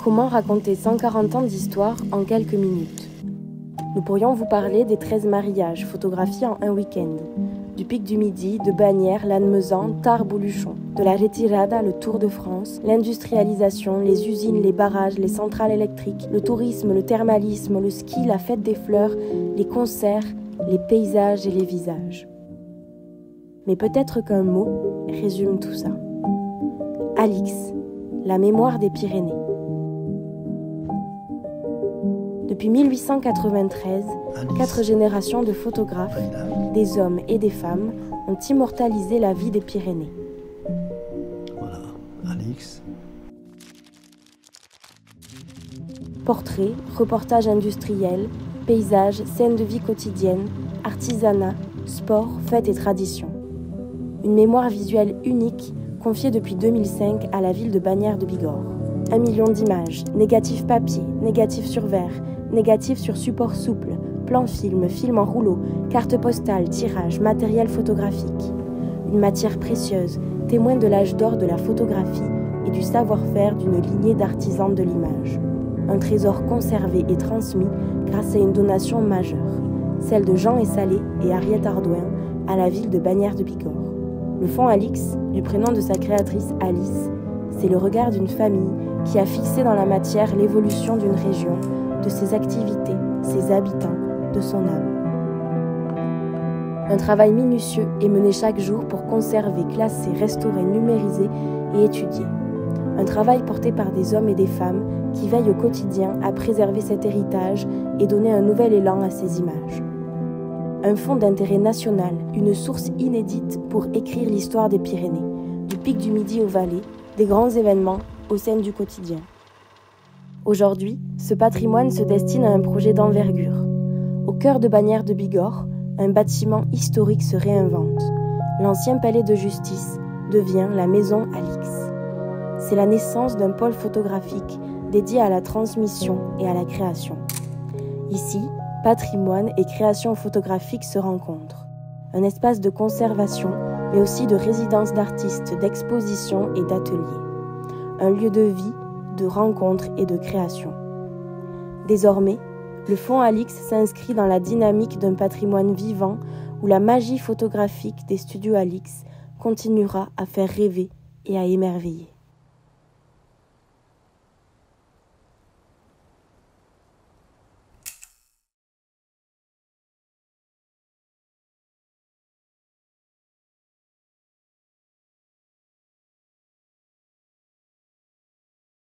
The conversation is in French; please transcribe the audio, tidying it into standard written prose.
Comment raconter 140 ans d'histoire en quelques minutes? Nous pourrions vous parler des 13 mariages photographiés en un week-end, du Pic du Midi, de Bagnères, Lannemezan, Tarbes ou Luchon, de la Retirada, le Tour de France, l'industrialisation, les usines, les barrages, les centrales électriques, le tourisme, le thermalisme, le ski, la fête des fleurs, les concerts, les paysages et les visages. Mais peut-être qu'un mot résume tout ça. Alix, la mémoire des Pyrénées. Depuis 1893, 4 générations de photographes, des hommes et des femmes, ont immortalisé la vie des Pyrénées. Voilà, Alix. Portraits, reportages industriels, paysages, scènes de vie quotidienne, artisanat, sport, fêtes et traditions. Une mémoire visuelle unique confiée depuis 2005 à la ville de Bagnères de Bigorre. 1 million d'images, négatifs papier, négatifs sur verre, négatifs sur support souple, plan film, film en rouleau, carte postale, tirage, matériel photographique. Une matière précieuse, témoin de l'âge d'or de la photographie et du savoir-faire d'une lignée d'artisans de l'image. Un trésor conservé et transmis grâce à une donation majeure, celle de Jean Essalé et Ariette Ardouin à la ville de Bagnères de Bigorre. Le fonds Alix, du prénom de sa créatrice Alice, c'est le regard d'une famille qui a fixé dans la matière l'évolution d'une région, de ses activités, ses habitants, de son âme. Un travail minutieux est mené chaque jour pour conserver, classer, restaurer, numériser et étudier. Un travail porté par des hommes et des femmes qui veillent au quotidien à préserver cet héritage et donner un nouvel élan à ces images. Un fonds d'intérêt national, une source inédite pour écrire l'histoire des Pyrénées, du Pic du Midi aux vallées, des grands événements aux scènes du quotidien. Aujourd'hui, ce patrimoine se destine à un projet d'envergure. Au cœur de Bagnères de Bigorre, un bâtiment historique se réinvente. L'ancien palais de justice devient la maison Alix. C'est la naissance d'un pôle photographique dédié à la transmission et à la création. Ici, patrimoine et création photographique se rencontrent. Un espace de conservation, mais aussi de résidence d'artistes, d'exposition et d'ateliers. Un lieu de vie, de rencontres et de création. Désormais, le fonds Alix s'inscrit dans la dynamique d'un patrimoine vivant où la magie photographique des studios Alix continuera à faire rêver et à émerveiller.